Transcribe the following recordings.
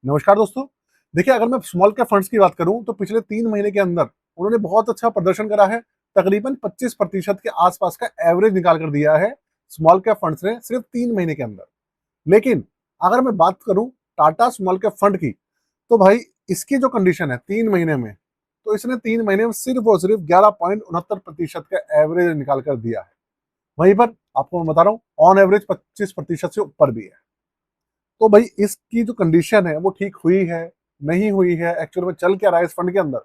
नमस्कार दोस्तों। देखिए, अगर मैं स्मॉल कैप फंड्स की बात करूं तो पिछले 3 महीने के अंदर उन्होंने बहुत अच्छा प्रदर्शन करा है। तकरीबन 25% के आसपास का एवरेज निकाल कर दिया है स्मॉल कैप फंड्स ने सिर्फ 3 महीने के अंदर। लेकिन अगर मैं बात करूं टाटा स्मॉल कैप फंड की, तो भाई इसकी जो कंडीशन है 3 महीने में, तो इसने 3 महीने में सिर्फ और सिर्फ 11.69% का एवरेज निकाल कर दिया है। वहीं पर आपको मैं बता रहा हूँ, ऑन एवरेज 25% से ऊपर भी है। तो भाई इसकी जो कंडीशन है वो ठीक हुई है, नहीं हुई है, एक्चुअल में चल क्या रहा है इस फंड के अंदर,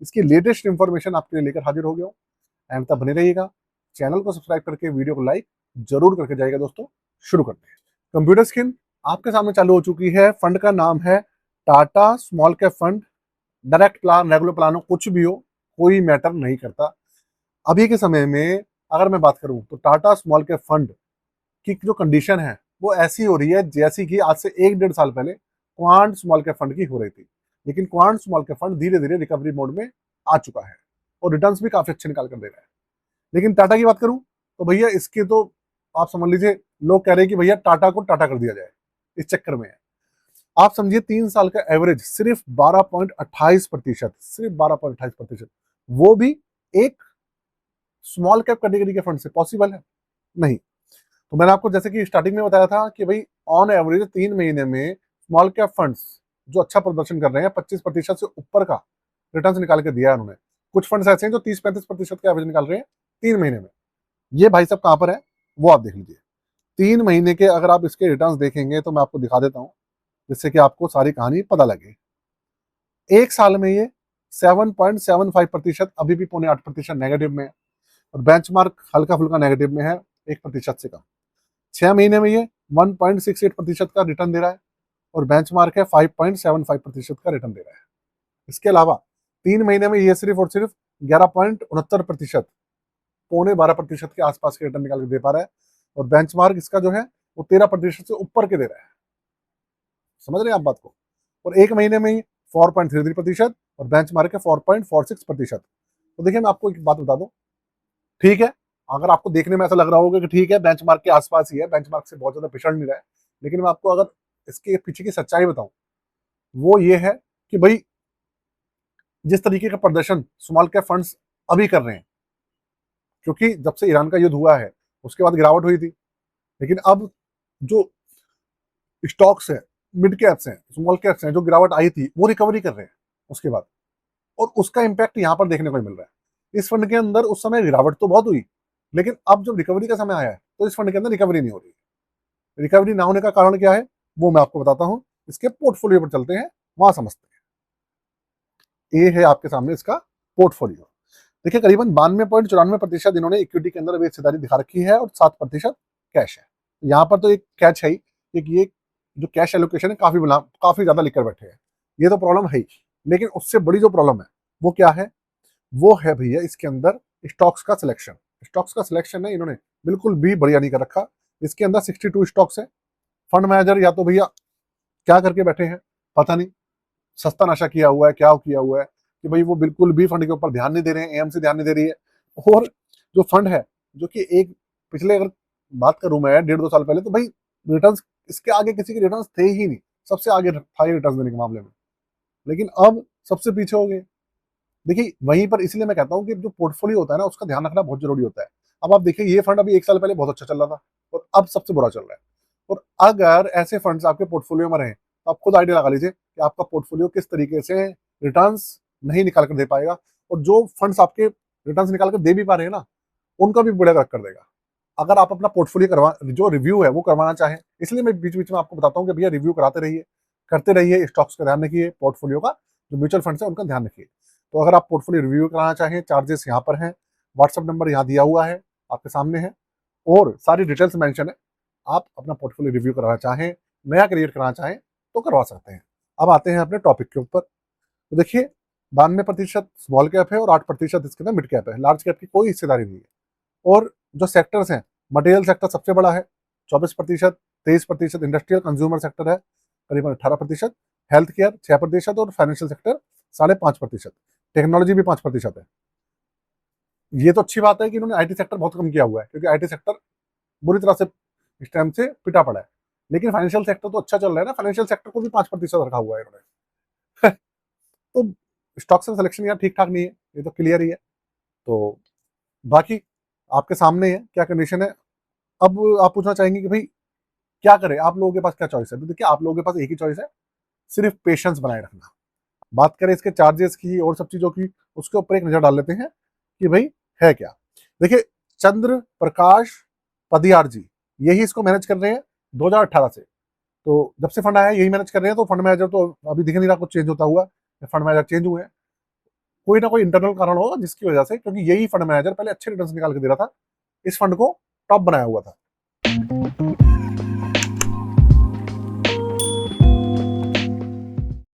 इसकी लेटेस्ट इंफॉर्मेशन आपके लिए लेकर हाजिर हो गया हूँ। एंड तक बने रहिएगा, चैनल को सब्सक्राइब करके वीडियो को लाइक जरूर करके जाइएगा। दोस्तों, शुरू करते हैं। कंप्यूटर स्क्रीन आपके सामने चालू हो चुकी है। फंड का नाम है Tata small cap fund. Direct plan, regular plan हो, कुछ भी हो, कोई मैटर नहीं करता। अभी के समय में अगर मैं बात करूं तो टाटा स्मॉल कैप फंड की जो कंडीशन है वो ऐसी हो रही है जैसी कि आज से 1-1.5 साल पहले क्वांट स्मॉल कैप फंड की हो रही थी। लेकिन क्वांट स्मॉल कैप फंड धीरे धीरे रिकवरी मोड में आ चुका है और रिटर्न्स भी काफी अच्छे निकाल कर दे रहा है। लेकिन टाटा की बात करूं तो भैया इसके तो आप समझ लीजिए, लोग कह रहे हैं कि भैया टाटा को टाटा कर दिया जाए, इस चक्कर में है। आप समझिए 3 साल का एवरेज सिर्फ 12.28%, सिर्फ 12.28%, वो भी एक स्मॉल कैप कैटेगरी के फंड से पॉसिबल है? नहीं। तो मैंने आपको जैसे कि स्टार्टिंग में बताया था कि भाई ऑन एवरेज 3 महीने में स्मॉल कैप फंड्स जो अच्छा प्रदर्शन कर रहे हैं, 25% से ऊपर का रिटर्न निकाल के दिया है उन्होंने। कुछ फंड्स ऐसे हैं जो 30-35% का एवरेज निकाल रहे हैं 3 महीने में। ये भाई साहब कहां पर है वो आप देख लीजिए। 3 महीने के अगर आप इसके रिटर्न देखेंगे तो मैं आपको दिखा देता हूं, जिससे कि आपको सारी कहानी पता लगे। एक साल में ये 7.75%, अभी भी 7.8% नेगेटिव में है। और बेंचमार्क हल्का फुल्का नेगेटिव में है, 1% से कम। 6 महीने में ये 1.68% का रिटर्न दे रहा है और बेंचमार्क है 5.75% का रिटर्न दे रहा है। इसके अलावा 3 महीने में ये सिर्फ और सिर्फ 11.69%, 12.25% के आसपास के रिटर्न निकाल के दे पा रहा है। और बेंचमार्क इसका जो है वो 13% से ऊपर के दे रहा है। समझ रहे हैं आप बात को? और 1 महीने में ही 4.33% और बेंचमार्क है 4.46%। तो देखिए, मैं आपको एक बात बता दूं, ठीक है, अगर आपको देखने में ऐसा लग रहा होगा कि ठीक है बेंचमार्क के आसपास ही है, बेंचमार्क से बहुत ज्यादा पिछड़ नहीं रहा है, लेकिन मैं आपको अगर इसके पीछे की सच्चाई बताऊं, वो ये है कि भाई जिस तरीके का प्रदर्शन स्मॉल कैप फंड्स अभी कर रहे हैं, क्योंकि जब से ईरान का युद्ध हुआ है उसके बाद गिरावट हुई थी, लेकिन अब जो स्टॉक्स है, मिड कैप्स हैं, स्मॉल कैप्स हैं, जो गिरावट आई थी वो रिकवरी कर रहे हैं उसके बाद। और उसका इम्पैक्ट यहाँ पर देखने को मिल रहा है। इस फंड के अंदर उस समय गिरावट तो बहुत हुई, लेकिन अब जब रिकवरी का समय आया है तो इस फंड के अंदर रिकवरी नहीं हो रही। रिकवरी ना होने का कारण क्या है वो मैं आपको बताता हूं। इसके पोर्टफोलियो पर चलते हैं, वहां समझते हैं। ये है आपके सामने इसका पोर्टफोलियो। देखिए, करीबन 92.94% इन्होंने इक्विटी के अंदर अभी हिस्सेदारी दिखा रखी है और 7% कैश है। यहाँ पर तो एक कैच है ही, एक ये जो कैश एलोकेशन है काफी ज्यादा लिखकर बैठे हैं। ये तो प्रॉब्लम है ही, लेकिन उससे बड़ी जो प्रॉब्लम है वो क्या है? वो है भैया इसके अंदर स्टॉक्स का सिलेक्शन। स्टॉक्स का सिलेक्शन है इन्होंने बिल्कुल भी बढ़िया नहीं कर रखा। इसके अंदर 62 स्टॉक्स है। फंड मैनेजर या तो भैया क्या करके बैठे हैं पता नहीं, सस्ता नशा किया हुआ है, क्या किया हुआ है कि भाई वो बिल्कुल भी फंड के ऊपर ध्यान नहीं दे रहे हैं, एएमसी ध्यान नहीं दे रही है। और जो फंड है, जो कि एक पिछले अगर बात करूं मैं 1.5-2 साल पहले, तो भाई रिटर्न इसके आगे किसी के रिटर्न थे ही नहीं, सबसे आगे था ये रिटर्न देने के मामले में। लेकिन अब सबसे पीछे हो गए। देखिए, वहीं पर इसलिए मैं कहता हूं कि जो पोर्टफोलियो होता है ना, उसका ध्यान रखना बहुत जरूरी होता है। अब आप देखिए, ये फंड अभी 1 साल पहले बहुत अच्छा चल रहा था और अब सबसे बुरा चल रहा है। और अगर ऐसे फंड्स आपके पोर्टफोलियो में रहे तो आप खुद आइडिया लगा लीजिए कि आपका पोर्टफोलियो किस तरीके से रिटर्न्स नहीं निकाल कर दे पाएगा। और जो फंड्स आपके रिटर्न्स निकाल कर दे भी पा रहे हैं ना, उनका भी बेड़ा गर्क कर देगा। अगर आप अपना पोर्टफोलियो करवा जो रिव्यू है वो करवाना चाहें, इसलिए मैं बीच बीच में आपको बताता हूँ कि भैया रिव्यू कराते रहिए, करते रहिए, स्टॉक्स का ध्यान रखिए, पोर्टफोलियो का जो म्यूचुअल फंड्स है उनका ध्यान रखिए। तो अगर आप पोर्टफोलियो रिव्यू कराना चाहें, चार्जेस यहाँ पर हैं, व्हाट्सअप नंबर यहाँ दिया हुआ है, आपके सामने है, और सारी डिटेल्स मेंशन है। आप अपना पोर्टफोलियो रिव्यू कराना चाहें, नया क्रिएट कराना चाहें तो करवा सकते हैं। अब आते हैं अपने टॉपिक के ऊपर। तो देखिए, 92% स्मॉल कैप है और 8% इसके अंदर मिड कैप है। लार्ज कैप की कोई हिस्सेदारी नहीं है। और जो सेक्टर्स हैं, मटेरियल सेक्टर सबसे बड़ा है 24%, 23% इंडस्ट्रियल कंज्यूमर सेक्टर है करीबन 18%, हेल्थ केयर 6% और फाइनेंशियल सेक्टर 5.5%। टेक्नोलॉजी भी 5% है। ये तो अच्छी बात है कि इन्होंने आईटी सेक्टर बहुत कम किया हुआ है, क्योंकि आईटी सेक्टर बुरी तरह से इस टाइम से पिटा पड़ा है। लेकिन फाइनेंशियल सेक्टर तो अच्छा चल रहा है ना, फाइनेंशियल सेक्टर को भी 5% रखा हुआ है इन्होंने। तो स्टॉक से सिलेक्शन यार ठीक ठाक नहीं है, ये तो क्लियर ही है। तो बाकी आपके सामने है क्या कंडीशन है। अब आप पूछना चाहेंगे कि भाई क्या करें, आप लोगों के पास क्या चॉइस है। तो देखिए, आप लोगों के पास एक ही चॉइस है, सिर्फ पेशेंस बनाए रखना। बात करें इसके चार्जेस की और सब चीजों की, उसके ऊपर एक नजर डाल लेते हैं कि भाई है क्या। देखिए, चंद्र प्रकाश पदियार जी यही इसको मैनेज कर रहे हैं 2018 से। तो जब से फंड आया यही मैनेज कर रहे हैं। तो फंड मैनेजर तो अभी दिख नहीं रहा कुछ चेंज होता हुआ, फंड मैनेजर चेंज हुए हैं। कोई ना कोई इंटरनल कारण होगा जिसकी वजह से, क्योंकि यही फंड मैनेजर पहले अच्छे रिटर्न निकाल के दे रहा था, इस फंड को टॉप बनाया हुआ था।